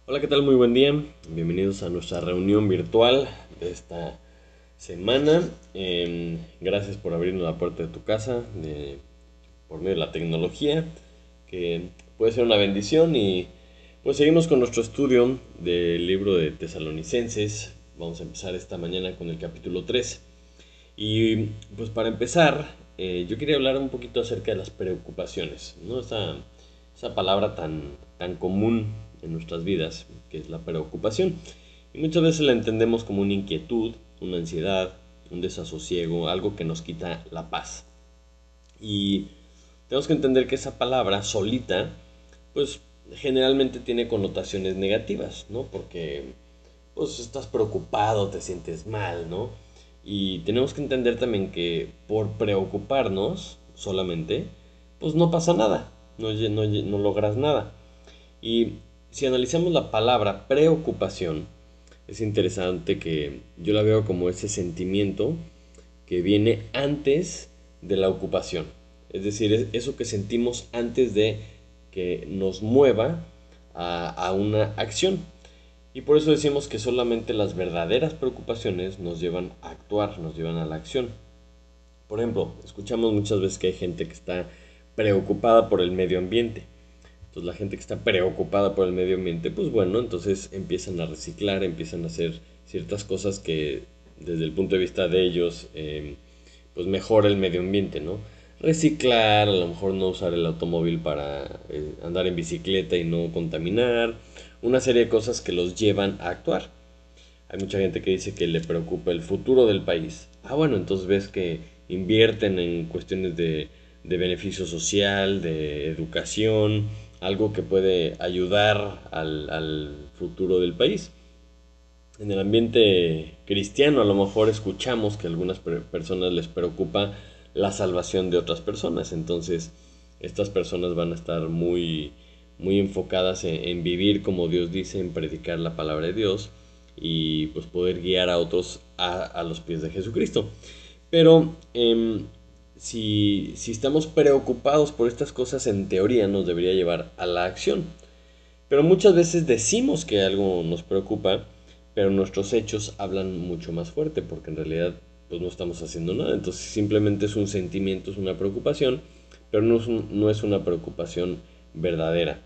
Hola, ¿qué tal? Muy buen día. Bienvenidos a nuestra reunión virtual de esta semana. Gracias por abrirnos la puerta de tu casa por medio de la tecnología, que puede ser una bendición. Y pues seguimos con nuestro estudio del libro de Tesalonicenses. Vamos a empezar esta mañana con el capítulo 3. Y pues para empezar, yo quería hablar un poquito acerca de las preocupaciones, ¿no? Esa palabra tan común en nuestras vidas, que es la preocupación. Y muchas veces la entendemos como una inquietud, una ansiedad, un desasosiego, algo que nos quita la paz. Y tenemos que entender que esa palabra solita, pues generalmente tiene connotaciones negativas, ¿no? Porque pues estás preocupado, te sientes mal, ¿no? Y tenemos que entender también que por preocuparnos solamente, pues no pasa nada, no logras nada. Y si analizamos la palabra preocupación, es interesante que yo la veo como ese sentimiento que viene antes de la ocupación. Es decir, es eso que sentimos antes de que nos mueva a una acción. Y por eso decimos que solamente las verdaderas preocupaciones nos llevan a actuar, nos llevan a la acción. Por ejemplo, escuchamos muchas veces que hay gente que está preocupada por el medio ambiente. Entonces la gente que está preocupada por el medio ambiente, pues bueno, entonces empiezan a reciclar, empiezan a hacer ciertas cosas que desde el punto de vista de ellos, pues mejora el medio ambiente, ¿no? Reciclar, a lo mejor no usar el automóvil para andar en bicicleta y no contaminar, una serie de cosas que los llevan a actuar. Hay mucha gente que dice que le preocupa el futuro del país. Ah, bueno, entonces ves que invierten en cuestiones de beneficio social, de educación, algo que puede ayudar al futuro del país. En el ambiente cristiano a lo mejor escuchamos que a algunas personas les preocupa la salvación de otras personas. Entonces estas personas van a estar muy enfocadas en vivir como Dios dice, en predicar la palabra de Dios y pues poder guiar a otros a los pies de Jesucristo. Pero si estamos preocupados por estas cosas, en teoría nos debería llevar a la acción. Pero muchas veces decimos que algo nos preocupa, pero nuestros hechos hablan mucho más fuerte, porque en realidad pues no estamos haciendo nada. Entonces simplemente es un sentimiento, es una preocupación, pero no es una preocupación verdadera.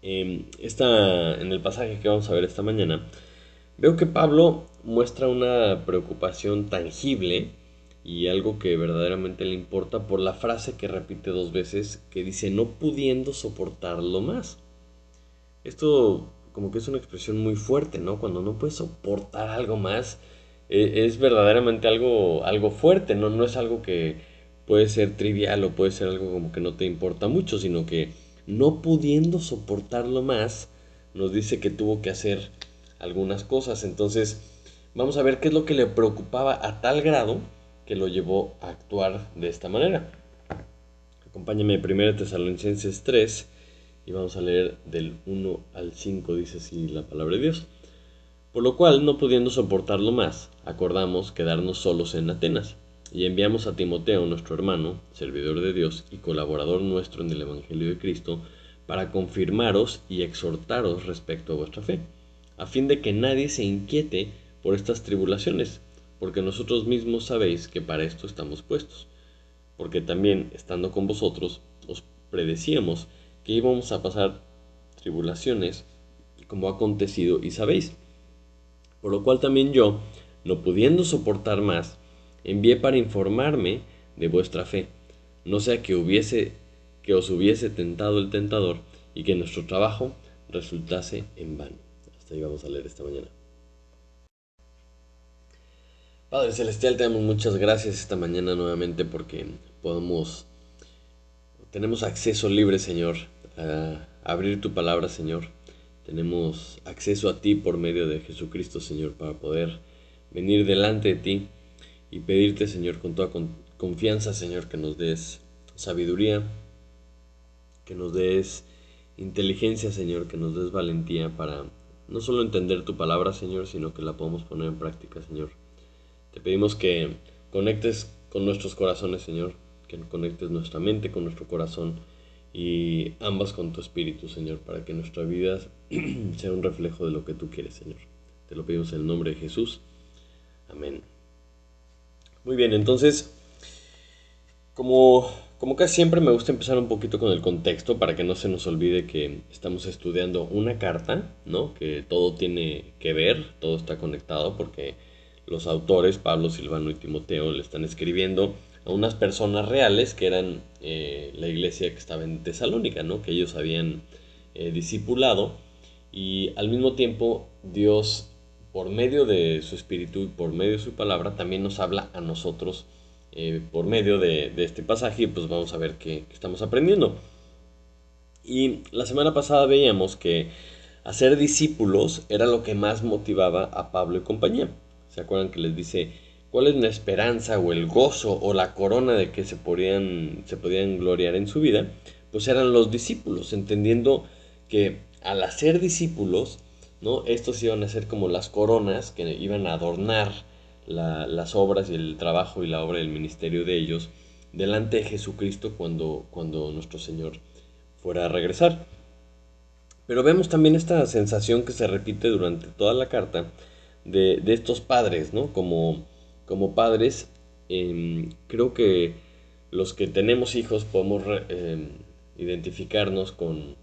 En el pasaje que vamos a ver esta mañana, veo que Pablo muestra una preocupación tangible y algo que verdaderamente le importa por la frase que repite dos veces que dice no pudiendo soportarlo más. Esto como que es una expresión muy fuerte, ¿no? Cuando no puedes soportar algo más, es verdaderamente algo fuerte, ¿no? No es algo que puede ser trivial o puede ser algo como que no te importa mucho, sino que no pudiendo soportarlo más, nos dice que tuvo que hacer algunas cosas. Entonces, vamos a ver qué es lo que le preocupaba a tal grado que lo llevó a actuar de esta manera. Acompáñame a 1 Tesalonicenses 3 y vamos a leer del 1 al 5, dice así la palabra de Dios. Por lo cual, no pudiendo soportarlo más, acordamos quedarnos solos en Atenas, y enviamos a Timoteo, nuestro hermano, servidor de Dios y colaborador nuestro en el Evangelio de Cristo, para confirmaros y exhortaros respecto a vuestra fe, a fin de que nadie se inquiete por estas tribulaciones, porque nosotros mismos sabéis que para esto estamos puestos, porque también, estando con vosotros, os predecíamos que íbamos a pasar tribulaciones, como ha acontecido y sabéis. Por lo cual también yo, no pudiendo soportar más, envié para informarme de vuestra fe, no sea que os hubiese tentado el tentador y que nuestro trabajo resultase en vano. Hasta ahí vamos a leer esta mañana. Padre Celestial, te damos muchas gracias esta mañana nuevamente porque podemos tenemos acceso libre, Señor, a abrir tu palabra, Señor. Tenemos acceso a ti por medio de Jesucristo, Señor, para poder venir delante de ti y pedirte, Señor, con toda confianza, Señor, que nos des sabiduría, que nos des inteligencia, Señor, que nos des valentía para no solo entender tu palabra, Señor, sino que la podamos poner en práctica, Señor. Te pedimos que conectes con nuestros corazones, Señor, que conectes nuestra mente con nuestro corazón y ambas con tu Espíritu, Señor, para que nuestra vida sea un reflejo de lo que tú quieres, Señor. Te lo pedimos en el nombre de Jesús. Amén. Muy bien, entonces, como casi siempre me gusta empezar un poquito con el contexto para que no se nos olvide que estamos estudiando una carta, ¿no? Que todo tiene que ver, todo está conectado porque los autores, Pablo, Silvano y Timoteo, le están escribiendo a unas personas reales que eran la iglesia que estaba en Tesalónica, ¿no? Que ellos habían discipulado y al mismo tiempo Dios, por medio de su espíritu y por medio de su palabra, también nos habla a nosotros por medio de este pasaje, pues vamos a ver qué estamos aprendiendo. Y la semana pasada veíamos que hacer discípulos era lo que más motivaba a Pablo y compañía. ¿Se acuerdan que les dice cuál es la esperanza o el gozo o la corona de que se podían gloriar en su vida? Pues eran los discípulos, entendiendo que al hacer discípulos, ¿no? Estos iban a ser como las coronas que iban a adornar las obras y el trabajo y la obra del ministerio de ellos delante de Jesucristo cuando nuestro Señor fuera a regresar. Pero vemos también esta sensación que se repite durante toda la carta de estos padres, ¿no? Como padres, creo que los que tenemos hijos podemos identificarnos con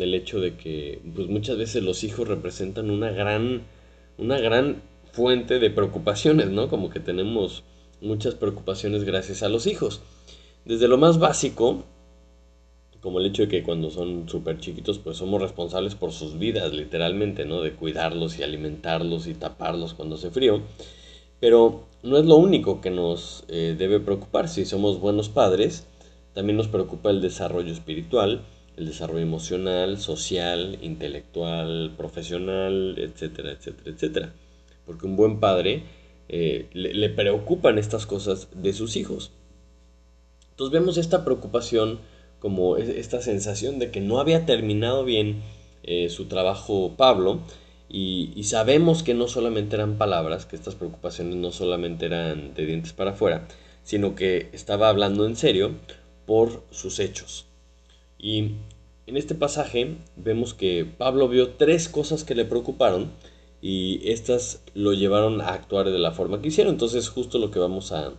el hecho de que pues muchas veces los hijos representan una gran fuente de preocupaciones, ¿no? Como que tenemos muchas preocupaciones gracias a los hijos. Desde lo más básico, como el hecho de que cuando son súper chiquitos, pues somos responsables por sus vidas, literalmente, ¿no? De cuidarlos y alimentarlos y taparlos cuando hace frío. Pero no es lo único que nos debe preocupar. Si somos buenos padres, también nos preocupa el desarrollo espiritual, el desarrollo emocional, social, intelectual, profesional, etcétera, etcétera, etcétera. Porque un buen padre le preocupan estas cosas de sus hijos. Entonces vemos esta preocupación como esta sensación de que no había terminado bien su trabajo Pablo y sabemos que no solamente eran palabras, que estas preocupaciones no solamente eran de dientes para afuera, sino que estaba hablando en serio por sus hechos. Y en este pasaje vemos que Pablo vio tres cosas que le preocuparon y estas lo llevaron a actuar de la forma que hicieron. Entonces justo lo que vamos a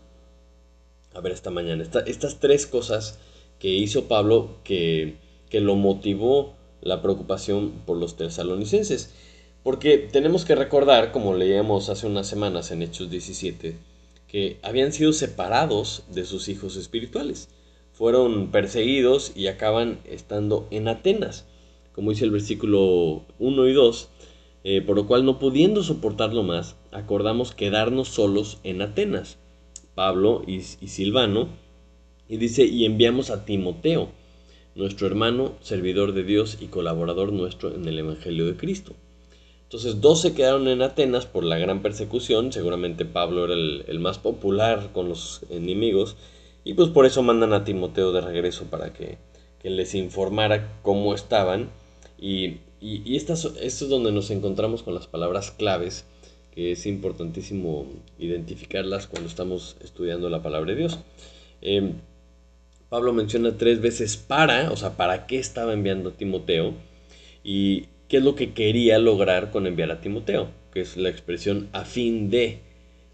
ver esta mañana. Estas tres cosas que hizo Pablo que lo motivó la preocupación por los tesalonicenses. Porque tenemos que recordar, como leíamos hace unas semanas en Hechos 17, que habían sido separados de sus hijos espirituales. Fueron perseguidos y acaban estando en Atenas, como dice el versículo 1 y 2, por lo cual no pudiendo soportarlo más, acordamos quedarnos solos en Atenas. Pablo y Silvano, y dice, y enviamos a Timoteo, nuestro hermano, servidor de Dios y colaborador nuestro en el Evangelio de Cristo. Entonces, dos se quedaron en Atenas por la gran persecución, seguramente Pablo era el más popular con los enemigos, y pues por eso mandan a Timoteo de regreso para que les informara cómo estaban, y esto es donde nos encontramos con las palabras claves que es importantísimo identificarlas cuando estamos estudiando la palabra de Dios. Pablo menciona tres veces para, o sea, para qué estaba enviando a Timoteo y qué es lo que quería lograr con enviar a Timoteo, que es la expresión a fin de,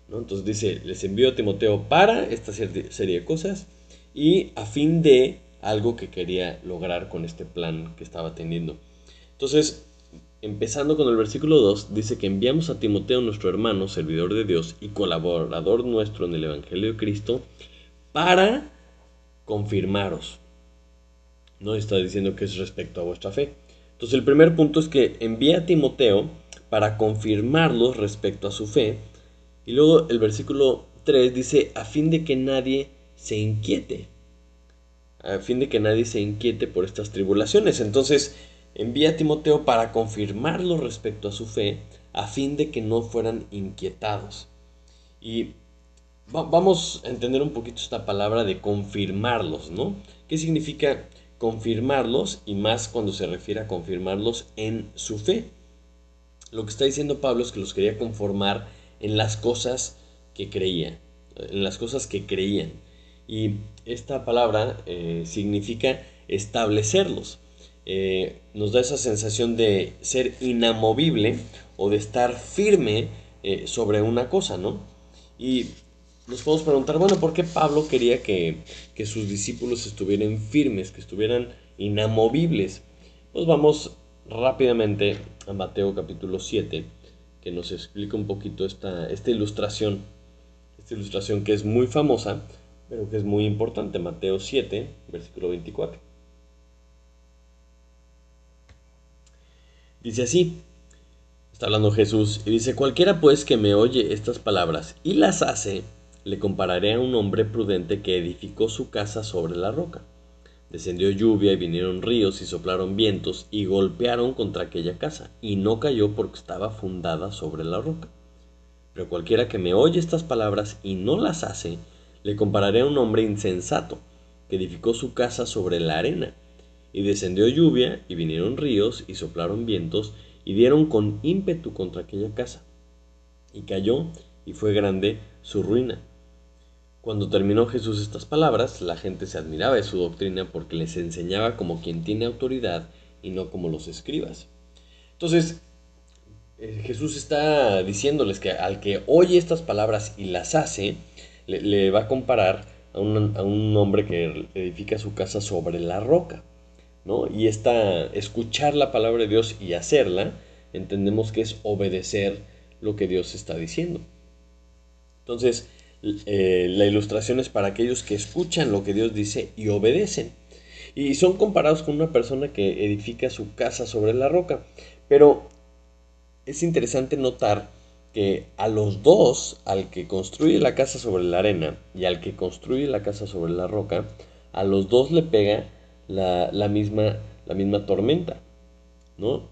¿no? Entonces dice, les envío a Timoteo para esta serie de cosas y a fin de algo que quería lograr con este plan que estaba teniendo. Entonces, empezando con el versículo 2, dice que enviamos a Timoteo, nuestro hermano, servidor de Dios y colaborador nuestro en el Evangelio de Cristo, para confirmaros. No está diciendo que es respecto a vuestra fe. Entonces el primer punto es que envía a Timoteo para confirmarlos respecto a su fe. Y luego el versículo 3 dice, a fin de que nadie se inquiete. A fin de que nadie se inquiete por estas tribulaciones. Entonces envía a Timoteo para confirmarlo respecto a su fe, a fin de que no fueran inquietados. Y vamos a entender un poquito esta palabra de confirmarlos, ¿no? ¿Qué significa confirmarlos? Y más cuando se refiere a confirmarlos en su fe. Lo que está diciendo Pablo es que los quería conformar en las cosas que creían. Y esta palabra significa establecerlos. Nos da esa sensación de ser inamovible o de estar firme sobre una cosa, ¿no? Y nos podemos preguntar, bueno, ¿por qué Pablo quería que sus discípulos estuvieran firmes, que estuvieran inamovibles? Pues vamos rápidamente a Mateo capítulo 7, que nos explica un poquito esta ilustración que es muy famosa, pero que es muy importante. Mateo 7, versículo 24. Dice así, está hablando Jesús, y dice, cualquiera pues que me oye estas palabras y las hace, le compararé a un hombre prudente que edificó su casa sobre la roca. Descendió lluvia y vinieron ríos y soplaron vientos y golpearon contra aquella casa, y no cayó porque estaba fundada sobre la roca. Pero cualquiera que me oye estas palabras y no las hace, le compararé a un hombre insensato, que edificó su casa sobre la arena. Y descendió lluvia, y vinieron ríos, y soplaron vientos, y dieron con ímpetu contra aquella casa. Y cayó, y fue grande su ruina. Cuando terminó Jesús estas palabras, la gente se admiraba de su doctrina porque les enseñaba como quien tiene autoridad y no como los escribas. Entonces, Jesús está diciéndoles que al que oye estas palabras y las hace, le va a comparar a un hombre que edifica su casa sobre la roca, ¿no? Y escuchar la palabra de Dios y hacerla, entendemos que es obedecer lo que Dios está diciendo. Entonces, la ilustración es para aquellos que escuchan lo que Dios dice y obedecen. Y son comparados con una persona que edifica su casa sobre la roca. Pero es interesante notar que a los dos, al que construye la casa sobre la arena y al que construye la casa sobre la roca, a los dos le pega la misma tormenta, ¿no?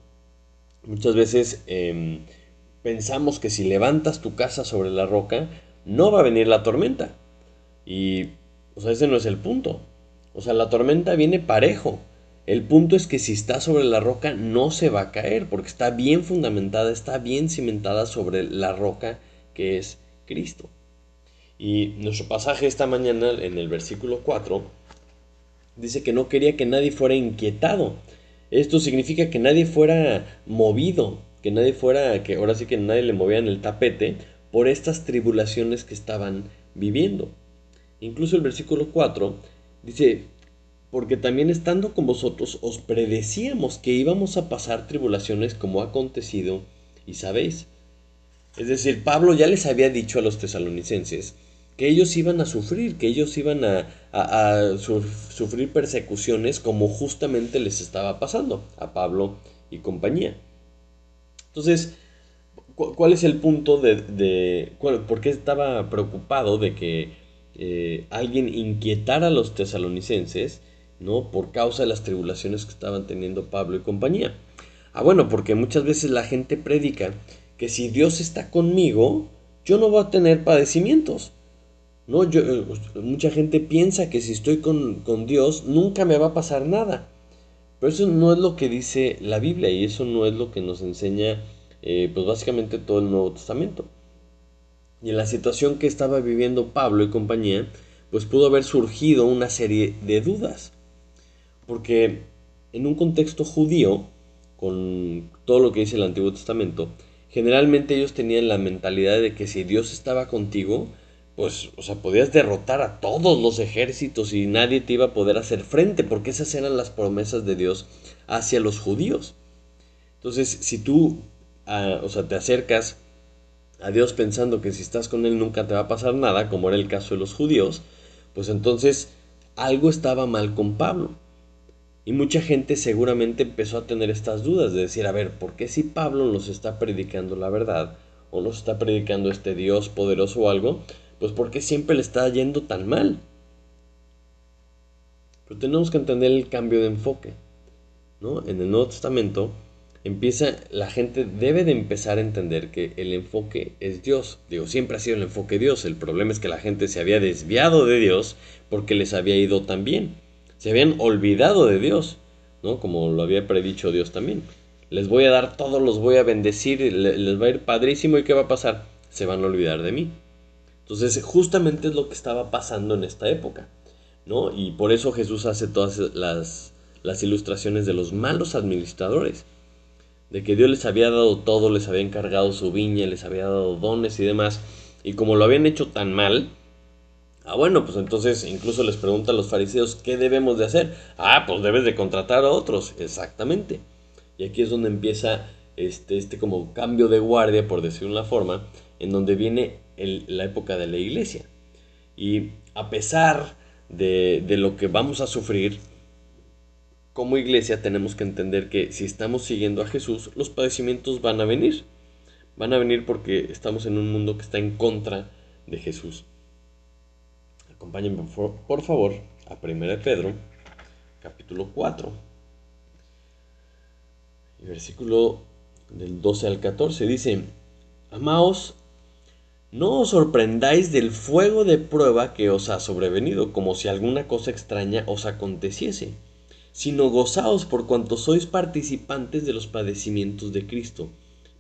Muchas veces pensamos que si levantas tu casa sobre la roca, no va a venir la tormenta. Y, o sea, ese no es el punto. O sea, la tormenta viene parejo. El punto es que si está sobre la roca no se va a caer porque está bien fundamentada, está bien cimentada sobre la roca que es Cristo. Y nuestro pasaje esta mañana en el versículo 4 dice que no quería que nadie fuera inquietado. Esto significa que nadie fuera movido, que nadie fuera, que ahora sí que nadie le movían el tapete por estas tribulaciones que estaban viviendo. Incluso el versículo 4 dice, porque también estando con vosotros os predecíamos que íbamos a pasar tribulaciones como ha acontecido y sabéis. Es decir, Pablo ya les había dicho a los tesalonicenses que ellos iban a sufrir, que ellos iban a sufrir persecuciones como justamente les estaba pasando a Pablo y compañía. Entonces, ¿cuál es el punto por qué estaba preocupado de que alguien inquietara a los tesalonicenses, ¿no? Por causa de las tribulaciones que estaban teniendo Pablo y compañía? Bueno, porque muchas veces la gente predica que si Dios está conmigo, yo no voy a tener padecimientos. ¿No? Mucha gente piensa que si estoy con Dios, nunca me va a pasar nada. Pero eso no es lo que dice la Biblia y eso no es lo que nos enseña, pues básicamente todo el Nuevo Testamento. Y en la situación que estaba viviendo Pablo y compañía, pues pudo haber surgido una serie de dudas. Porque en un contexto judío, con todo lo que dice el Antiguo Testamento, generalmente ellos tenían la mentalidad de que si Dios estaba contigo, pues, o sea, podías derrotar a todos los ejércitos y nadie te iba a poder hacer frente, porque esas eran las promesas de Dios hacia los judíos. Entonces, si tú, o sea, te acercas a Dios pensando que si estás con Él nunca te va a pasar nada, como era el caso de los judíos, pues entonces algo estaba mal con Pablo. Y mucha gente seguramente empezó a tener estas dudas de decir, a ver, ¿por qué si Pablo nos está predicando la verdad o nos está predicando este Dios poderoso o algo? Pues ¿por qué siempre le está yendo tan mal? Pero tenemos que entender el cambio de enfoque, ¿no? En el Nuevo Testamento la gente debe de empezar a entender que el enfoque es Dios. Digo, siempre ha sido el enfoque Dios. El problema es que la gente se había desviado de Dios porque les había ido tan bien. Se habían olvidado de Dios, ¿no? Como lo había predicho Dios también. Les voy a dar todo, los voy a bendecir, les va a ir padrísimo y ¿qué va a pasar? Se van a olvidar de mí. Entonces, justamente es lo que estaba pasando en esta época. ¿no? Y por eso Jesús hace todas las ilustraciones de los malos administradores, de que Dios les había dado todo, les había encargado su viña, les había dado dones y demás, y como lo habían hecho tan mal, bueno, pues entonces incluso les pregunta a los fariseos, ¿qué debemos de hacer? Pues debes de contratar a otros, exactamente. Y aquí es donde empieza este como cambio de guardia, por decirlo de una forma, en donde viene la época de la iglesia. Y a pesar de lo que vamos a sufrir, como iglesia tenemos que entender que si estamos siguiendo a Jesús, los padecimientos van a venir. Van a venir porque estamos en un mundo que está en contra de Jesús. Acompáñenme por favor a 1 Pedro, capítulo 4, versículo del 12 al 14. Dice, amaos, no os sorprendáis del fuego de prueba que os ha sobrevenido, como si alguna cosa extraña os aconteciese, sino gozaos por cuanto sois participantes de los padecimientos de Cristo,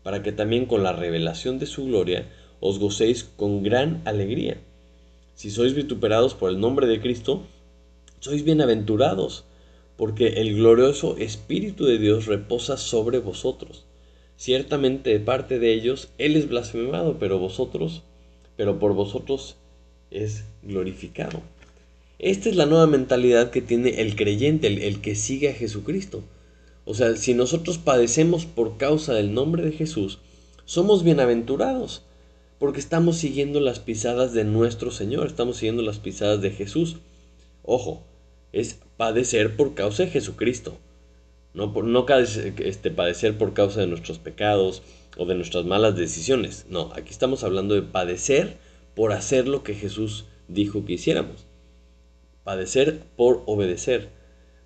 para que también con la revelación de su gloria os gocéis con gran alegría. Si sois vituperados por el nombre de Cristo, sois bienaventurados, porque el glorioso Espíritu de Dios reposa sobre vosotros. Ciertamente de parte de ellos Él es blasfemado, pero por vosotros es glorificado. Esta es la nueva mentalidad que tiene el creyente, el que sigue a Jesucristo. O sea, si nosotros padecemos por causa del nombre de Jesús, somos bienaventurados, porque estamos siguiendo las pisadas de nuestro Señor, estamos siguiendo las pisadas de Jesús. Ojo, es padecer por causa de Jesucristo, no padecer por causa de nuestros pecados o de nuestras malas decisiones. No, aquí estamos hablando de padecer por hacer lo que Jesús dijo que hiciéramos. Padecer por obedecer,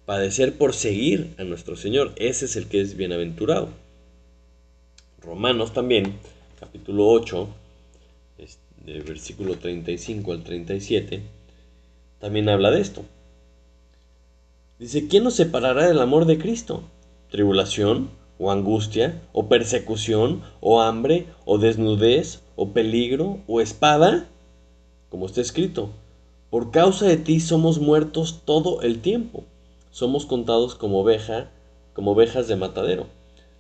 padecer por seguir a nuestro Señor. Ese es el que es bienaventurado. Romanos también, capítulo 8, de versículo 35 al 37, también habla de esto. Dice, ¿quién nos separará del amor de Cristo? ¿Tribulación, o angustia, o persecución, o hambre, o desnudez, o peligro, o espada? Como está escrito, por causa de ti somos muertos todo el tiempo. Somos contados como ovejas de matadero.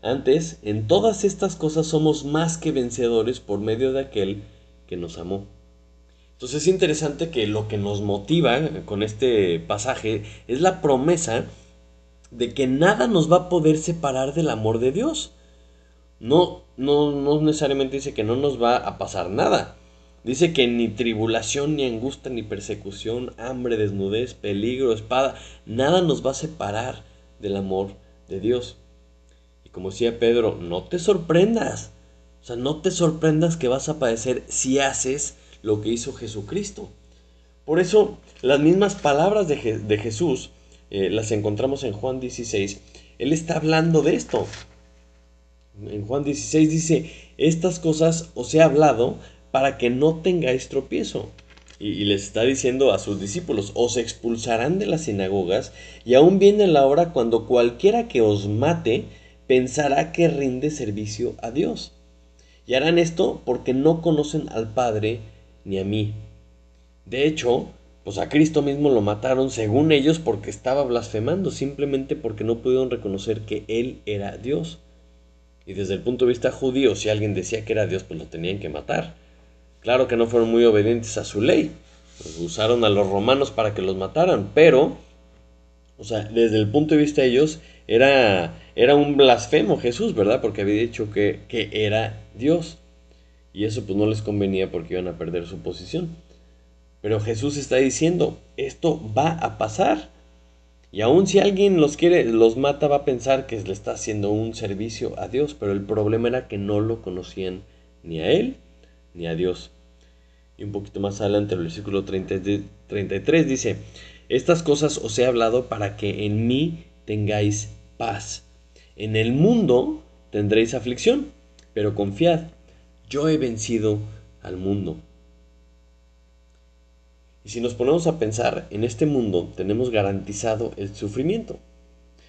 Antes, en todas estas cosas somos más que vencedores por medio de aquel que nos amó. Entonces es interesante que lo que nos motiva con este pasaje es la promesa de que nada nos va a poder separar del amor de Dios. No necesariamente dice que no nos va a pasar nada. Dice que ni tribulación, ni angustia, ni persecución, hambre, desnudez, peligro, espada, nada nos va a separar del amor de Dios. Y como decía Pedro, no te sorprendas. O sea, no te sorprendas que vas a padecer si haces lo que hizo Jesucristo. Por eso, las mismas palabras de Jesús las encontramos en Juan 16. Él está hablando de esto. En Juan 16 dice, estas cosas os he hablado para que no tengáis tropiezo. Y les está diciendo a sus discípulos, os expulsarán de las sinagogas, y aún viene la hora cuando cualquiera que os mate pensará que rinde servicio a Dios. Y harán esto porque no conocen al Padre ni a mí. De hecho, pues a Cristo mismo lo mataron según ellos porque estaba blasfemando, simplemente porque no pudieron reconocer que Él era Dios. Y desde el punto de vista judío, si alguien decía que era Dios, pues lo tenían que matar. Claro que no fueron muy obedientes a su ley. Pues usaron a los romanos para que los mataran, pero, o sea, desde el punto de vista de ellos, era un blasfemo Jesús, ¿verdad? Porque había dicho que era Dios. Y eso pues no les convenía porque iban a perder su posición. Pero Jesús está diciendo, esto va a pasar. Y aun si alguien los mata, va a pensar que le está haciendo un servicio a Dios. Pero el problema era que no lo conocían ni a Él ni a Dios. Y un poquito más adelante, el versículo 33 dice, estas cosas os he hablado para que en mí tengáis paz. En el mundo tendréis aflicción, pero confiad, yo he vencido al mundo. Y si nos ponemos a pensar, en este mundo tenemos garantizado el sufrimiento.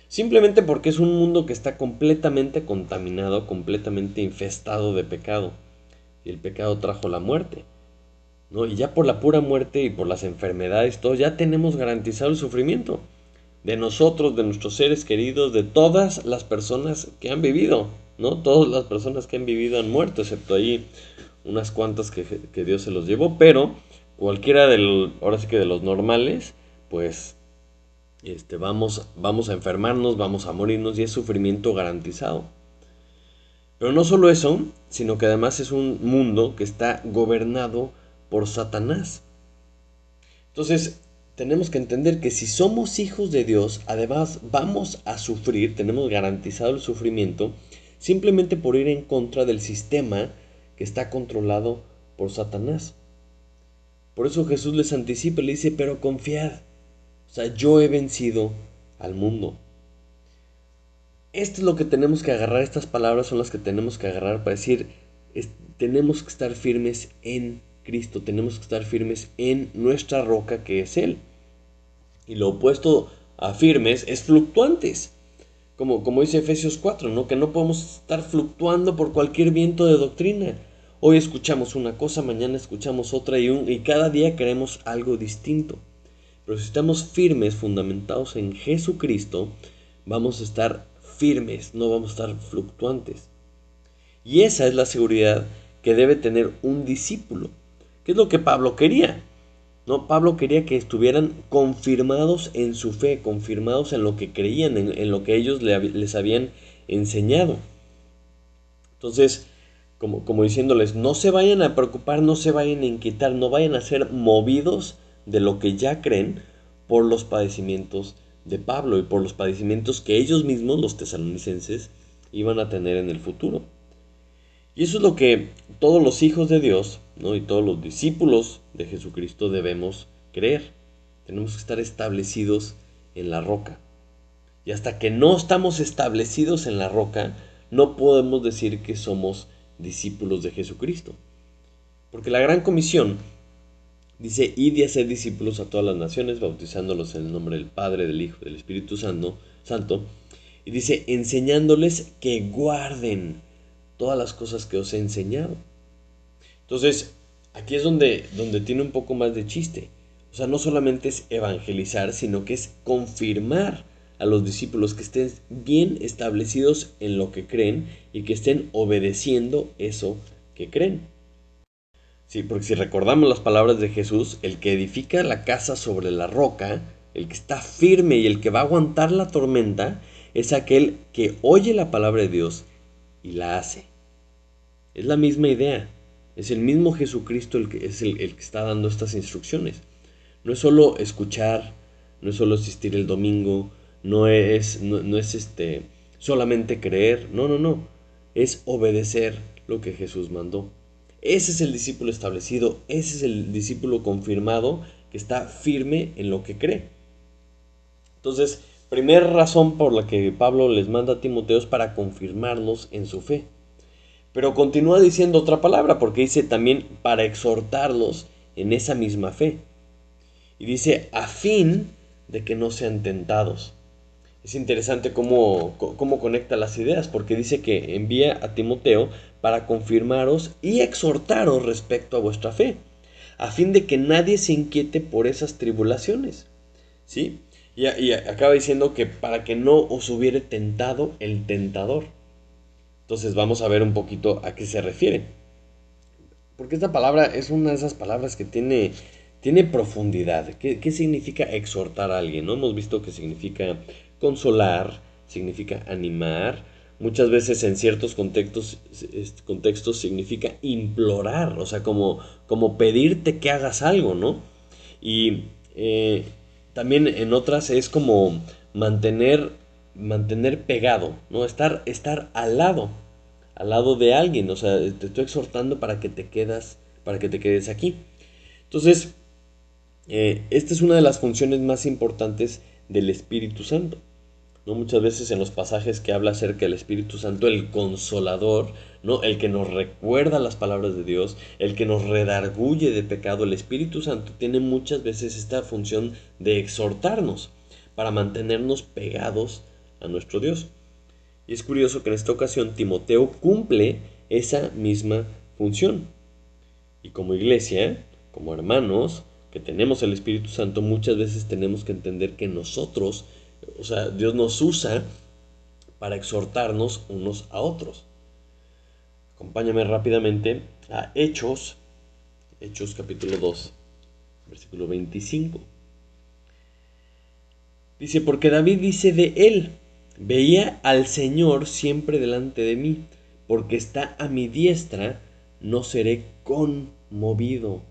Simplemente porque es un mundo que está completamente contaminado, completamente infestado de pecado. Y el pecado trajo la muerte. ¿no? Y ya por la pura muerte y por las enfermedades, todo, ya tenemos garantizado el sufrimiento de nosotros, de nuestros seres queridos, de todas las personas que han vivido, ¿no? Todas las personas que han vivido han muerto, excepto ahí unas cuantas que Dios se los llevó, pero cualquiera ahora sí que de los normales, pues vamos a enfermarnos, vamos a morirnos y es sufrimiento garantizado. Pero no solo eso, sino que además es un mundo que está gobernado por Satanás. Entonces, tenemos que entender que si somos hijos de Dios, además vamos a sufrir, tenemos garantizado el sufrimiento, simplemente por ir en contra del sistema que está controlado por Satanás. Por eso Jesús les anticipa y le dice, pero confiad, o sea, yo he vencido al mundo. Esto es lo que tenemos que agarrar, estas palabras son las que tenemos que agarrar para decir, tenemos que estar firmes en Cristo, tenemos que estar firmes en nuestra roca que es Él. Y lo opuesto a firmes es fluctuantes. Como dice Efesios 4, ¿no? Que no podemos estar fluctuando por cualquier viento de doctrina. Hoy escuchamos una cosa, mañana escuchamos otra y cada día queremos algo distinto. Pero si estamos firmes, fundamentados en Jesucristo, vamos a estar firmes, no vamos a estar fluctuantes. Y esa es la seguridad que debe tener un discípulo. ¿Qué es lo que Pablo quería? No, Pablo quería que estuvieran confirmados en su fe, confirmados en lo que creían, en lo que ellos les habían enseñado. Entonces, como diciéndoles, no se vayan a preocupar, no se vayan a inquietar, no vayan a ser movidos de lo que ya creen por los padecimientos de Pablo y por los padecimientos que ellos mismos, los tesalonicenses, iban a tener en el futuro. Y eso es lo que todos los hijos de Dios, ¿no? Y todos los discípulos de Jesucristo debemos creer. Tenemos que estar establecidos en la roca. Y hasta que no estamos establecidos en la roca, no podemos decir que somos discípulos de Jesucristo. Porque la gran comisión dice, id y hacer discípulos a todas las naciones, bautizándolos en el nombre del Padre, del Hijo y del Espíritu Santo. Y dice, enseñándoles que guarden todas las cosas que os he enseñado. Entonces, aquí es donde tiene un poco más de chiste. O sea, no solamente es evangelizar, sino que es confirmar a los discípulos que estén bien establecidos en lo que creen y que estén obedeciendo eso que creen. Sí, porque si recordamos las palabras de Jesús, el que edifica la casa sobre la roca, el que está firme y el que va a aguantar la tormenta, es aquel que oye la palabra de Dios y la hace. Es la misma idea. Es el mismo Jesucristo el que es el que está dando estas instrucciones. No es solo escuchar, no es solo asistir el domingo, no es solamente creer, no. Es obedecer lo que Jesús mandó. Ese es el discípulo establecido, ese es el discípulo confirmado que está firme en lo que cree. Entonces, primera razón por la que Pablo les manda a Timoteo es para confirmarlos en su fe. Pero continúa diciendo otra palabra, porque dice también para exhortarlos en esa misma fe. Y dice, a fin de que no sean tentados. Es interesante cómo conecta las ideas, porque dice que envía a Timoteo para confirmaros y exhortaros respecto a vuestra fe, a fin de que nadie se inquiete por esas tribulaciones. ¿Sí? Y acaba diciendo que para que no os hubiere tentado el tentador. Entonces vamos a ver un poquito a qué se refiere. Porque esta palabra es una de esas palabras que tiene profundidad. ¿Qué significa exhortar a alguien? ¿No? Hemos visto que significa consolar, significa animar. Muchas veces en ciertos contextos significa implorar, o sea, como pedirte que hagas algo, ¿no? Y también en otras es como mantener pegado, ¿no? Estar al lado de alguien, o sea, te estoy exhortando para que te quedes aquí. Entonces, esta es una de las funciones más importantes del Espíritu Santo. ¿No? Muchas veces en los pasajes que habla acerca del Espíritu Santo, el consolador, ¿no? El que nos recuerda las palabras de Dios, el que nos redarguye de pecado, el Espíritu Santo tiene muchas veces esta función de exhortarnos para mantenernos pegados a nuestro Dios. Y es curioso que en esta ocasión Timoteo cumple esa misma función. Y como iglesia, como hermanos, que tenemos el Espíritu Santo, muchas veces tenemos que entender que nosotros, o sea, Dios nos usa para exhortarnos unos a otros. Acompáñame rápidamente a Hechos capítulo 2, versículo 25. Dice, porque David dice de él, veía al Señor siempre delante de mí, porque está a mi diestra, no seré conmovido.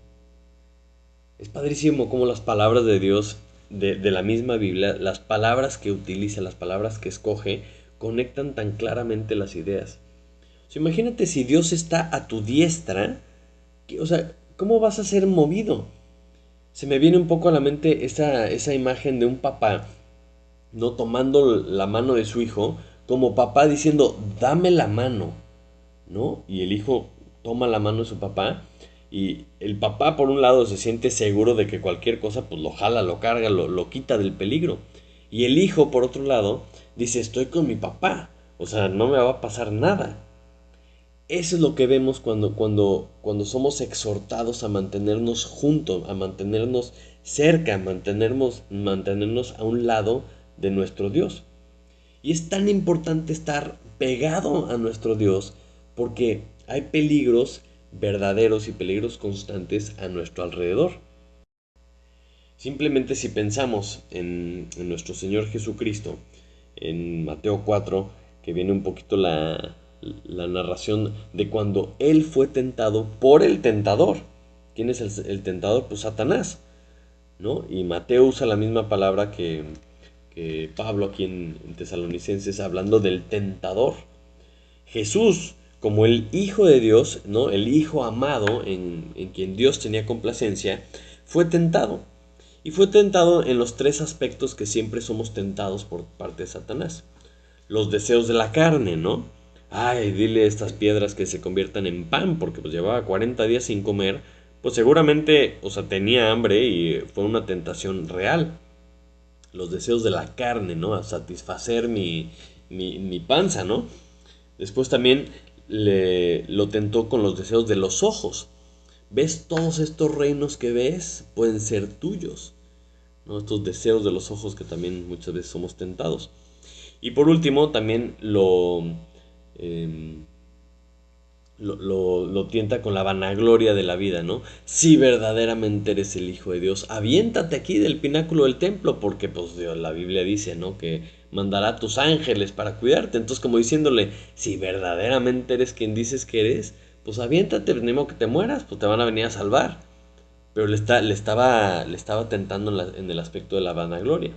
Es padrísimo cómo las palabras de Dios, de la misma Biblia, las palabras que utiliza, las palabras que escoge, conectan tan claramente las ideas. O sea, imagínate si Dios está a tu diestra, o sea, ¿cómo vas a ser movido? Se me viene un poco a la mente esa imagen de un papá, no tomando la mano de su hijo, como papá diciendo, dame la mano, ¿no? Y el hijo toma la mano de su papá y el papá por un lado se siente seguro de que cualquier cosa pues lo jala, lo carga, lo quita del peligro. Y el hijo por otro lado dice, estoy con mi papá, o sea, no me va a pasar nada. Eso es lo que vemos cuando somos exhortados a mantenernos juntos, a mantenernos cerca, a mantenernos a un lado de nuestro Dios. Y es tan importante estar pegado a nuestro Dios porque hay peligros verdaderos y peligros constantes a nuestro alrededor. Simplemente si pensamos en nuestro Señor Jesucristo, en Mateo 4, que viene un poquito la narración de cuando Él fue tentado por el tentador. ¿Quién es el tentador? Pues Satanás, ¿no? Y Mateo usa la misma palabra que Pablo aquí en Tesalonicenses, hablando del tentador. Jesús, como el Hijo de Dios, ¿no? El Hijo amado en quien Dios tenía complacencia, fue tentado. Y fue tentado en los tres aspectos que siempre somos tentados por parte de Satanás. Los deseos de la carne, ¿no? Ay, dile a estas piedras que se conviertan en pan, porque pues llevaba 40 días sin comer, pues seguramente, o sea, tenía hambre y fue una tentación real. Los deseos de la carne, ¿no? A satisfacer mi panza, ¿no? Después también lo tentó con los deseos de los ojos. ¿Ves todos estos reinos que ves? Pueden ser tuyos, ¿no? Estos deseos de los ojos que también muchas veces somos tentados. Y por último, también eh, lo tienta con la vanagloria de la vida, ¿no? Si verdaderamente eres el Hijo de Dios, aviéntate aquí del pináculo del templo, porque pues Dios, la Biblia dice, ¿no? Que mandará a tus ángeles para cuidarte. Entonces, como diciéndole, si verdaderamente eres quien dices que eres, pues aviéntate, ni modo que te mueras, pues te van a venir a salvar. Pero le estaba tentando en el aspecto de la vanagloria.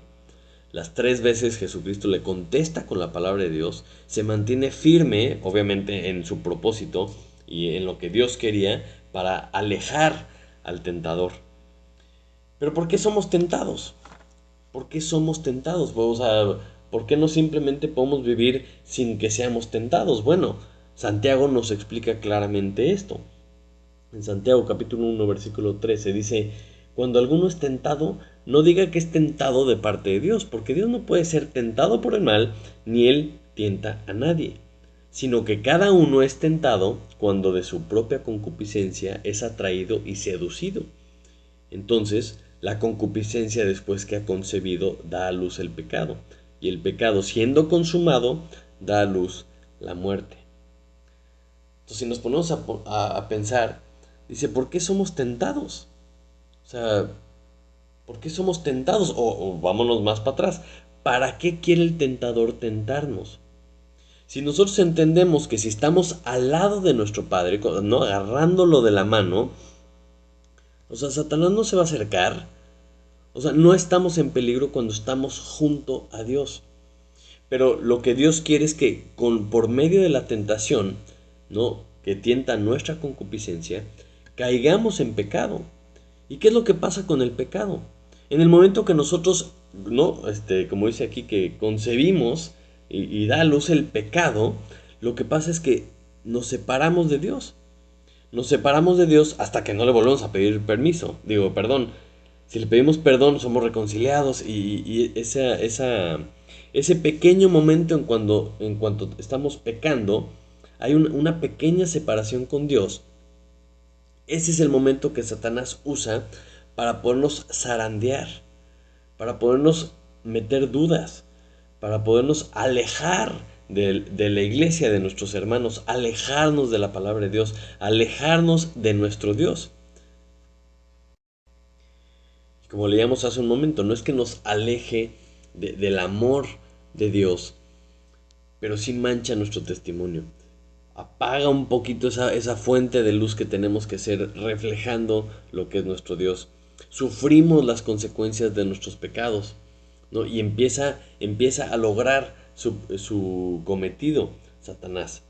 Las tres veces Jesucristo le contesta con la palabra de Dios, se mantiene firme, obviamente, en su propósito y en lo que Dios quería para alejar al tentador. Pero ¿por qué somos tentados? ¿Por qué somos tentados? O sea, ¿por qué no simplemente podemos vivir sin que seamos tentados? Bueno, Santiago nos explica claramente esto. En Santiago capítulo 1 versículo 13 dice, cuando alguno es tentado, no diga que es tentado de parte de Dios, porque Dios no puede ser tentado por el mal, ni Él tienta a nadie, sino que cada uno es tentado cuando de su propia concupiscencia es atraído y seducido. Entonces, la concupiscencia después que ha concebido da a luz el pecado, y el pecado siendo consumado da a luz la muerte. Entonces, si nos ponemos a pensar, dice, ¿por qué somos tentados? O sea, ¿por qué somos tentados? O vámonos más para atrás. ¿Para qué quiere el tentador tentarnos? Si nosotros entendemos que si estamos al lado de nuestro Padre, ¿no? Agarrándolo de la mano, o sea, Satanás no se va a acercar. O sea, no estamos en peligro cuando estamos junto a Dios. Pero lo que Dios quiere es que por medio de la tentación, ¿no? Que tienta nuestra concupiscencia, caigamos en pecado. ¿Y qué es lo que pasa con el pecado? En el momento que nosotros, ¿no? Como dice aquí, que concebimos y da a luz el pecado, lo que pasa es que nos separamos de Dios. Nos separamos de Dios hasta que no le volvemos a pedir permiso. Digo, perdón. Si le pedimos perdón, somos reconciliados y ese pequeño momento en cuanto estamos pecando, hay una pequeña separación con Dios. ese es el momento que Satanás usa para podernos zarandear, para podernos meter dudas, para podernos alejar de la iglesia, de nuestros hermanos, alejarnos de la palabra de Dios, alejarnos de nuestro Dios. Y como leíamos hace un momento, no es que nos aleje del amor de Dios, pero sí mancha nuestro testimonio. Apaga un poquito esa fuente de luz que tenemos que ser reflejando lo que es nuestro Dios. Sufrimos las consecuencias de nuestros pecados, ¿no? Y empieza a lograr su cometido, Satanás,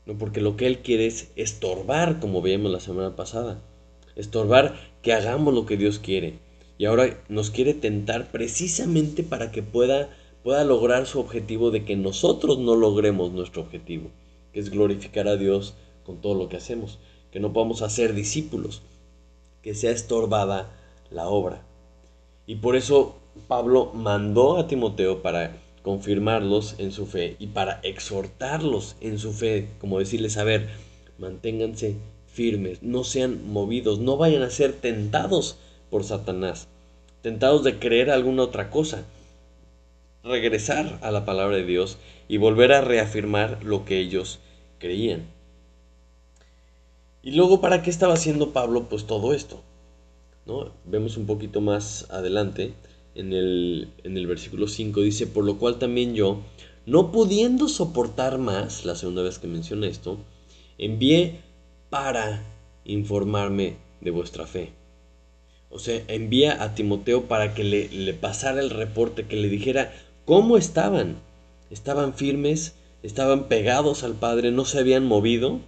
¿no? Porque lo que él quiere es estorbar, como veíamos la semana pasada. Estorbar que hagamos lo que Dios quiere. Y ahora nos quiere tentar precisamente para que pueda lograr su objetivo de que nosotros no logremos nuestro objetivo, que es glorificar a Dios con todo lo que hacemos, que no podamos hacer discípulos, que sea estorbada la obra. Y por eso Pablo mandó a Timoteo para confirmarlos en su fe y para exhortarlos en su fe, como decirles, a ver, manténganse firmes, no sean movidos, no vayan a ser tentados por Satanás, tentados de creer alguna otra cosa, regresar a la palabra de Dios y volver a reafirmar lo que ellos creían. Y luego, ¿para qué estaba haciendo Pablo pues todo esto? ¿No? Vemos un poquito más adelante, en el versículo 5 dice, por lo cual también yo, no pudiendo soportar más, la segunda vez que menciona esto, envié para informarme de vuestra fe. O sea, envía a Timoteo para que le pasara el reporte, que le dijera cómo estaban. Estaban firmes, estaban pegados al Padre, no se habían movido.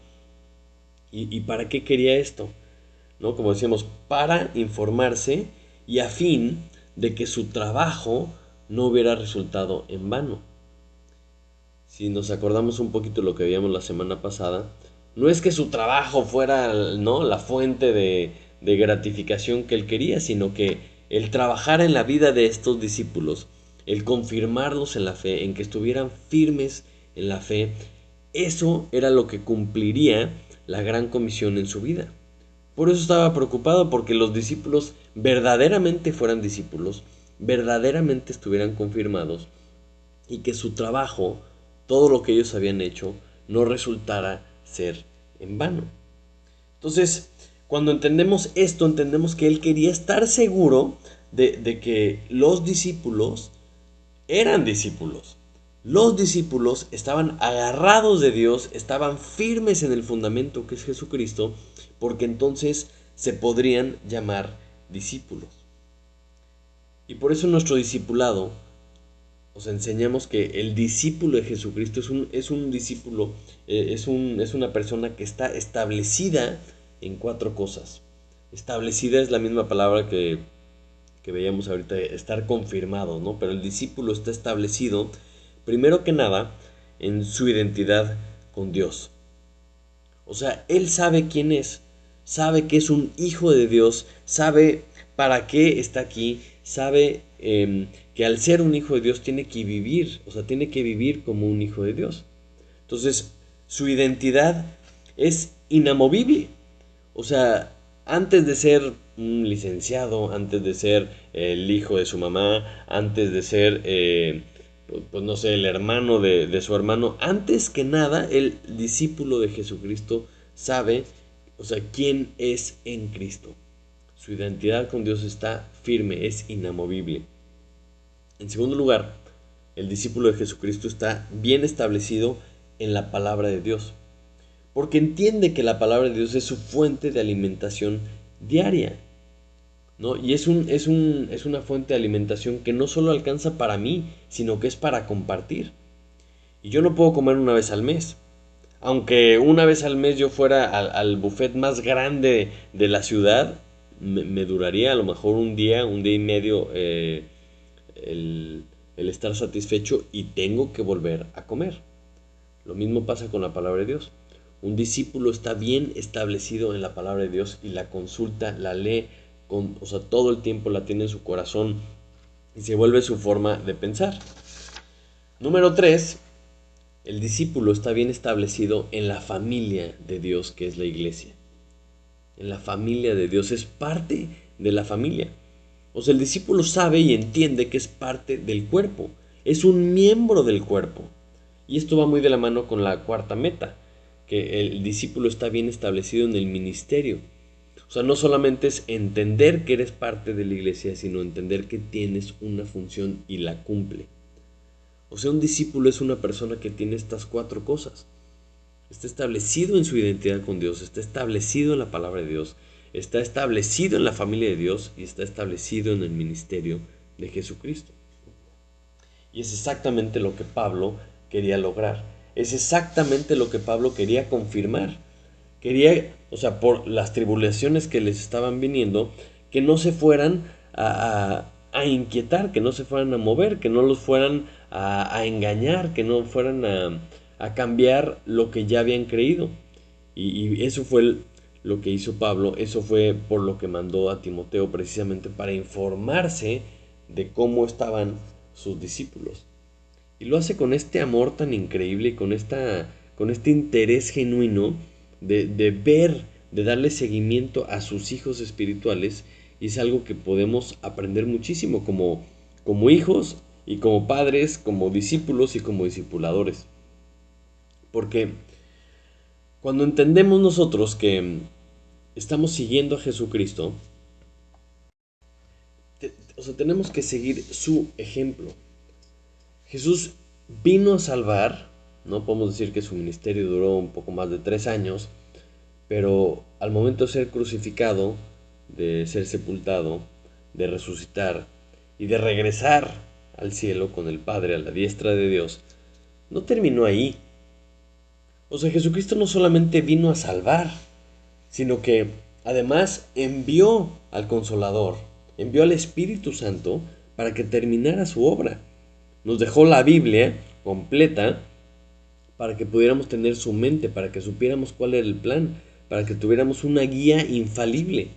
¿Y para qué quería esto? ¿No? Como decíamos, para informarse y a fin de que su trabajo no hubiera resultado en vano. Si nos acordamos un poquito de lo que veíamos la semana pasada, no es que su trabajo fuera, ¿no?, la fuente de gratificación que él quería, sino que el trabajar en la vida de estos discípulos, el confirmarlos en la fe, en que estuvieran firmes en la fe, eso era lo que cumpliría la gran comisión en su vida. Por eso estaba preocupado, porque los discípulos verdaderamente fueran discípulos, verdaderamente estuvieran confirmados y que su trabajo, todo lo que ellos habían hecho, no resultara ser en vano. Entonces, cuando entendemos esto, entendemos que él quería estar seguro de que los discípulos eran discípulos. Los discípulos estaban agarrados de Dios, estaban firmes en el fundamento que es Jesucristo, porque entonces se podrían llamar discípulos. Y por eso nuestro discipulado, os enseñamos que el discípulo de Jesucristo es un discípulo, es una persona que está establecida en 4 cosas. Establecida es la misma palabra que veíamos ahorita, estar confirmado, ¿no? Pero el discípulo está establecido, primero que nada, en su identidad con Dios. O sea, él sabe quién es, sabe que es un hijo de Dios, sabe para qué está aquí, sabe que al ser un hijo de Dios tiene que vivir, o sea, tiene que vivir como un hijo de Dios. Entonces, su identidad es inamovible. O sea, antes de ser un licenciado, antes de ser el hijo de su mamá, antes de ser, pues no sé, el hermano de su hermano, antes que nada, el discípulo de Jesucristo sabe, o sea, quién es en Cristo. Su identidad con Dios está firme, es inamovible. En segundo lugar, el discípulo de Jesucristo está bien establecido en la palabra de Dios, porque entiende que la palabra de Dios es su fuente de alimentación diaria, ¿no? Y es una fuente de alimentación que no solo alcanza para mí, sino que es para compartir. Y yo no puedo comer una vez al mes. Aunque una vez al mes yo fuera al buffet más grande de la ciudad, me duraría a lo mejor un día y medio, el estar satisfecho, y tengo que volver a comer. Lo mismo pasa con la palabra de Dios. Un discípulo está bien establecido en la palabra de Dios y la consulta, la lee, o sea, todo el tiempo la tiene en su corazón y se vuelve su forma de pensar. Número 3, el discípulo está bien establecido en la familia de Dios, que es la iglesia. en la familia de Dios, es parte de la familia. O sea, el discípulo sabe y entiende que es parte del cuerpo, es un miembro del cuerpo. Y esto va muy de la mano con la cuarta meta, que el discípulo está bien establecido en el ministerio. O sea, no solamente es entender que eres parte de la iglesia, sino entender que tienes una función y la cumple. O sea, un discípulo es una persona que tiene estas cuatro cosas. Está establecido en su identidad con Dios, está establecido en la palabra de Dios, está establecido en la familia de Dios y está establecido en el ministerio de Jesucristo. Y es exactamente lo que Pablo quería lograr. Es exactamente lo que Pablo quería confirmar. Quería, o sea, por las tribulaciones que les estaban viniendo, que no se fueran a inquietar, que no se fueran a mover, que no los fueran a engañar, que no fueran a cambiar lo que ya habían creído. Y eso fue lo que hizo Pablo, eso fue por lo que mandó a Timoteo precisamente para informarse de cómo estaban sus discípulos. Y lo hace con este amor tan increíble y con este interés genuino de ver, de darle seguimiento a sus hijos espirituales. Y es algo que podemos aprender muchísimo como hijos y como padres, como discípulos y como discipuladores. Porque cuando entendemos nosotros que estamos siguiendo a Jesucristo, o sea, tenemos que seguir su ejemplo. Jesús vino a salvar, no podemos decir que su ministerio duró un poco más de 3 años, pero al momento de ser crucificado, de ser sepultado, de resucitar y de regresar al cielo con el Padre a la diestra de Dios, no terminó ahí. O sea, Jesucristo no solamente vino a salvar, sino que además envió al Consolador, envió al Espíritu Santo para que terminara su obra. Nos dejó la Biblia completa para que pudiéramos tener su mente, para que supiéramos cuál era el plan, para que tuviéramos una guía infalible.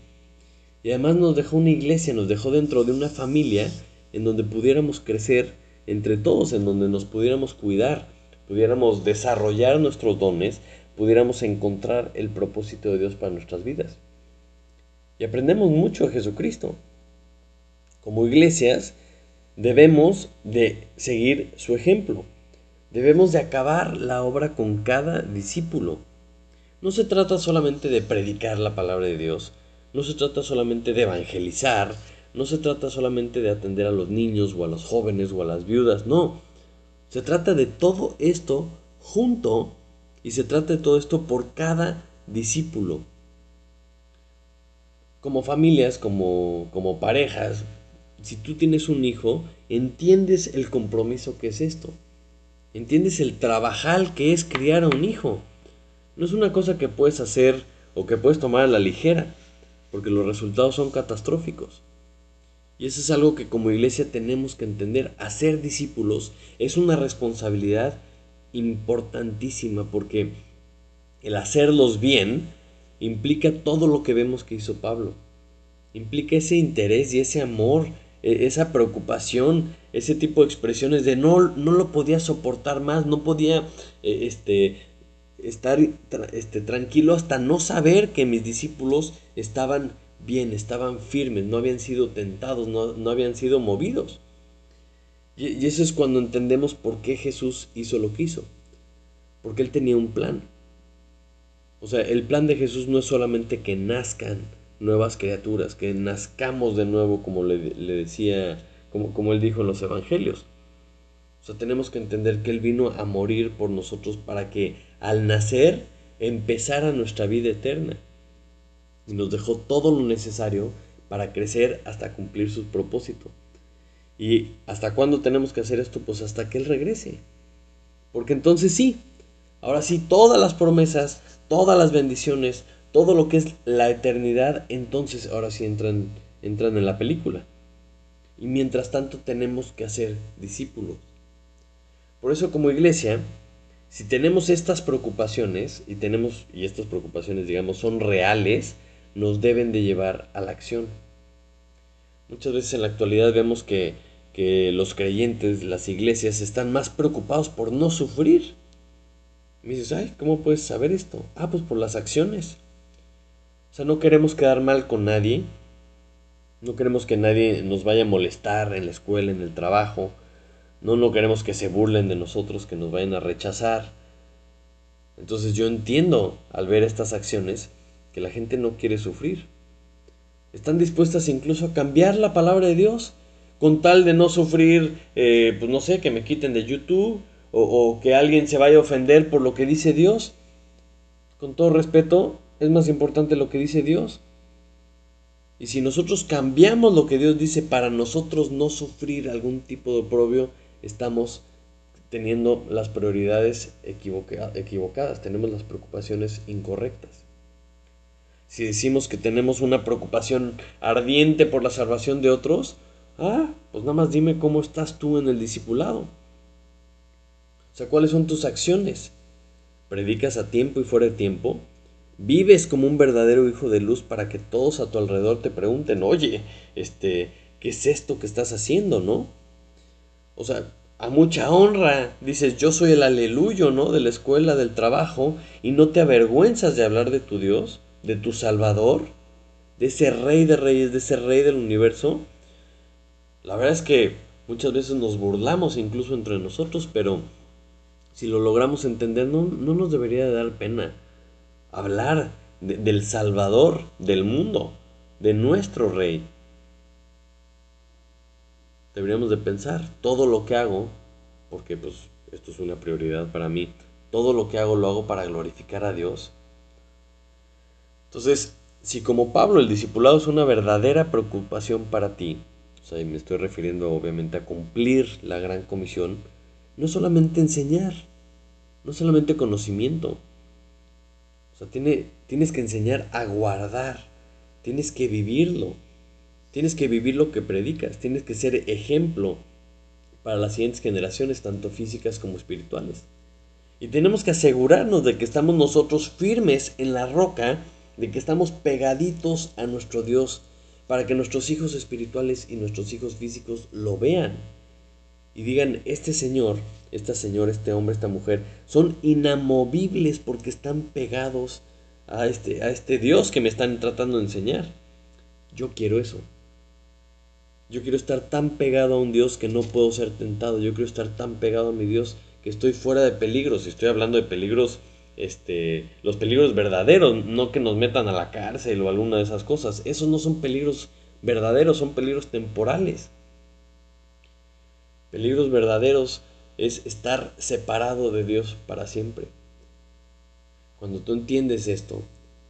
Y además nos dejó una iglesia, nos dejó dentro de una familia en donde pudiéramos crecer entre todos, en donde nos pudiéramos cuidar, pudiéramos desarrollar nuestros dones, pudiéramos encontrar el propósito de Dios para nuestras vidas. Y aprendemos mucho de Jesucristo. Como iglesias debemos de seguir su ejemplo. Debemos de acabar la obra con cada discípulo. No se trata solamente de predicar la palabra de Dios, no se trata solamente de evangelizar, no se trata solamente de atender a los niños o a los jóvenes o a las viudas, no. Se trata de todo esto junto y se trata de todo esto por cada discípulo. Como familias, como parejas, si tú tienes un hijo, entiendes el compromiso que es esto. Entiendes el trabajal que es criar a un hijo. No es una cosa que puedes hacer o que puedes tomar a la ligera, porque los resultados son catastróficos. Y eso es algo que como iglesia tenemos que entender. Hacer discípulos es una responsabilidad importantísima, porque el hacerlos bien implica todo lo que vemos que hizo Pablo. Implica ese interés y ese amor, esa preocupación, ese tipo de expresiones de no lo podía soportar más, no podía estar tranquilo hasta no saber que mis discípulos estaban bien, estaban firmes, no habían sido tentados, no habían sido movidos. Y eso es cuando entendemos por qué Jesús hizo lo que hizo. Porque Él tenía un plan. O sea, el plan de Jesús no es solamente que nazcan nuevas criaturas, que nazcamos de nuevo, como le decía, como Él dijo en los evangelios. O sea, tenemos que entender que Él vino a morir por nosotros para que al nacer empezara nuestra vida eterna. Y nos dejó todo lo necesario para crecer hasta cumplir su propósito. ¿Y hasta cuándo tenemos que hacer esto? Pues hasta que Él regrese. Porque entonces sí, ahora sí, todas las promesas, todas las bendiciones, todo lo que es la eternidad, entonces ahora sí entran en la película. Y mientras tanto tenemos que hacer discípulos. Por eso como iglesia, si tenemos estas preocupaciones y estas preocupaciones, digamos, son reales, nos deben de llevar a la acción. Muchas veces en la actualidad vemos que los creyentes, las iglesias, están más preocupados por no sufrir. Me dices, ay, ¿cómo puedes saber esto? Ah, pues por las acciones. sea, no queremos quedar mal con nadie, no queremos que nadie nos vaya a molestar en la escuela, en el trabajo, no queremos que se burlen de nosotros, que nos vayan a rechazar. Entonces yo entiendo al ver estas acciones que la gente no quiere sufrir. Están dispuestas incluso a cambiar la palabra de Dios con tal de no sufrir, pues no sé, que me quiten de YouTube o que alguien se vaya a ofender por lo que dice Dios. Con todo respeto, es más importante lo que dice Dios. Y si nosotros cambiamos lo que Dios dice para nosotros no sufrir algún tipo de oprobio, estamos teniendo las prioridades equivocadas, tenemos las preocupaciones incorrectas. Si decimos que tenemos una preocupación ardiente por la salvación de otros, pues nada más dime cómo estás tú en el discipulado. O sea, ¿cuáles son tus acciones? ¿Predicas a tiempo y fuera de tiempo? ¿Vives como un verdadero hijo de luz para que todos a tu alrededor te pregunten, oye, ¿qué es esto que estás haciendo, no? O sea, a mucha honra dices, yo soy el aleluyo, ¿no? De la escuela, del trabajo, y no te avergüenzas de hablar de tu Dios, de tu Salvador, de ese Rey de Reyes, de ese Rey del universo. La verdad es que muchas veces nos burlamos incluso entre nosotros, pero si lo logramos entender, no nos debería de dar pena hablar del Salvador del mundo, de nuestro Rey. Deberíamos de pensar todo lo que hago, porque pues esto es una prioridad para mí, todo lo que hago lo hago para glorificar a Dios. Entonces, si como Pablo el discipulado es una verdadera preocupación para ti, o sea, y me estoy refiriendo obviamente a cumplir la gran comisión, no es solamente enseñar, no es solamente conocimiento, o sea, tienes que enseñar a guardar, tienes que vivirlo, tienes que vivir lo que predicas, tienes que ser ejemplo para las siguientes generaciones, tanto físicas como espirituales. Y tenemos que asegurarnos de que estamos nosotros firmes en la roca, de que estamos pegaditos a nuestro Dios, para que nuestros hijos espirituales y nuestros hijos físicos lo vean y digan, este señor, esta señora, este hombre, esta mujer, son inamovibles porque están pegados a este Dios que me están tratando de enseñar. Yo quiero eso. Yo quiero estar tan pegado a un Dios que no puedo ser tentado. Yo quiero estar tan pegado a mi Dios que estoy fuera de peligros. Y estoy hablando de peligros, los peligros verdaderos, no que nos metan a la cárcel o alguna de esas cosas. Esos no son peligros verdaderos, son peligros temporales. Peligros verdaderos es estar separado de Dios para siempre. Cuando tú entiendes esto,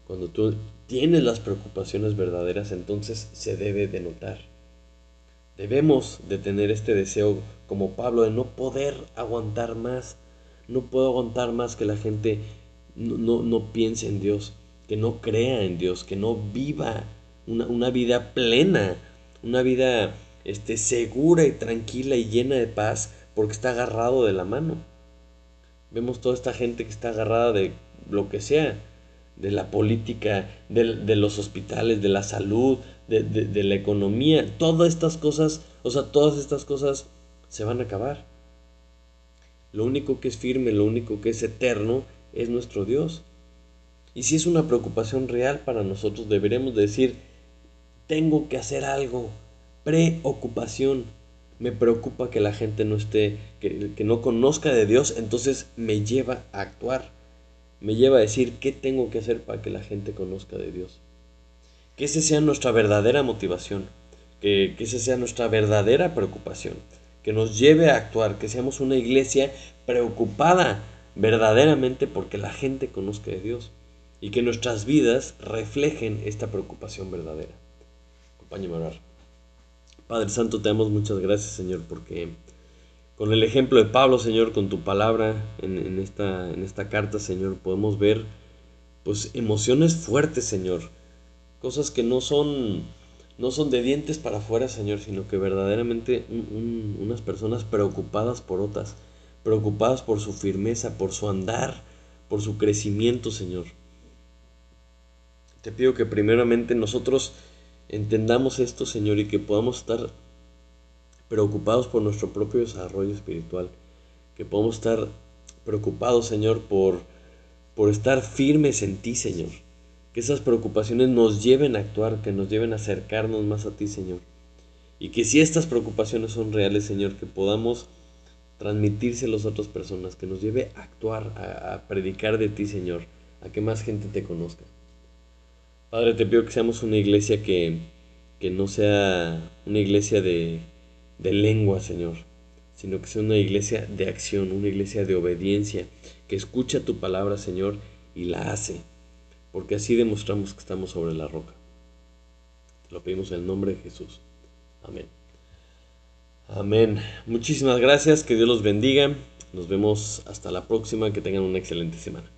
cuando tú tienes las preocupaciones verdaderas, entonces se debe de notar. Debemos de tener este deseo como Pablo de no poder aguantar más. No puedo aguantar más que la gente no piense en Dios, que no crea en Dios, que no viva una vida plena, una vida segura y tranquila y llena de paz porque está agarrado de la mano. Vemos toda esta gente que está agarrada de lo que sea, de la política, de los hospitales, de la salud, de la economía, todas estas cosas, o sea, todas estas cosas se van a acabar. Lo único que es firme, lo único que es eterno es nuestro Dios. Y si es una preocupación real para nosotros, deberemos decir, tengo que hacer algo. Preocupación. Me preocupa que la gente no esté, que no conozca de Dios, entonces me lleva a actuar. Me lleva a decir qué tengo que hacer para que la gente conozca de Dios. Que esa sea nuestra verdadera motivación, que esa sea nuestra verdadera preocupación, que nos lleve a actuar, que seamos una iglesia preocupada verdaderamente porque la gente conozca de Dios y que nuestras vidas reflejen esta preocupación verdadera. Acompáñame a orar. Padre Santo, te damos muchas gracias, Señor, porque con el ejemplo de Pablo, Señor, con tu palabra en esta carta, Señor, podemos ver pues emociones fuertes, Señor, cosas que no son de dientes para afuera, Señor, sino que verdaderamente unas personas preocupadas por otras, preocupadas por su firmeza, por su andar, por su crecimiento, Señor. Te pido que primeramente nosotros entendamos esto, Señor, y que podamos estar preocupados por nuestro propio desarrollo espiritual, que podamos estar preocupados, Señor, por estar firmes en ti, Señor, Que esas preocupaciones nos lleven a actuar, que nos lleven a acercarnos más a ti, Señor. Y que si estas preocupaciones son reales, Señor, que podamos transmitírselos a otras personas, que nos lleve a actuar, a predicar de ti, Señor, a que más gente te conozca. Padre, te pido que seamos una iglesia que no sea una iglesia de lengua, Señor, sino que sea una iglesia de acción, una iglesia de obediencia, que escucha tu palabra, Señor, y la hace, porque así demostramos que estamos sobre la roca. Te lo pedimos en el nombre de Jesús. Amén. Amén. Muchísimas gracias, que Dios los bendiga. Nos vemos hasta la próxima, que tengan una excelente semana.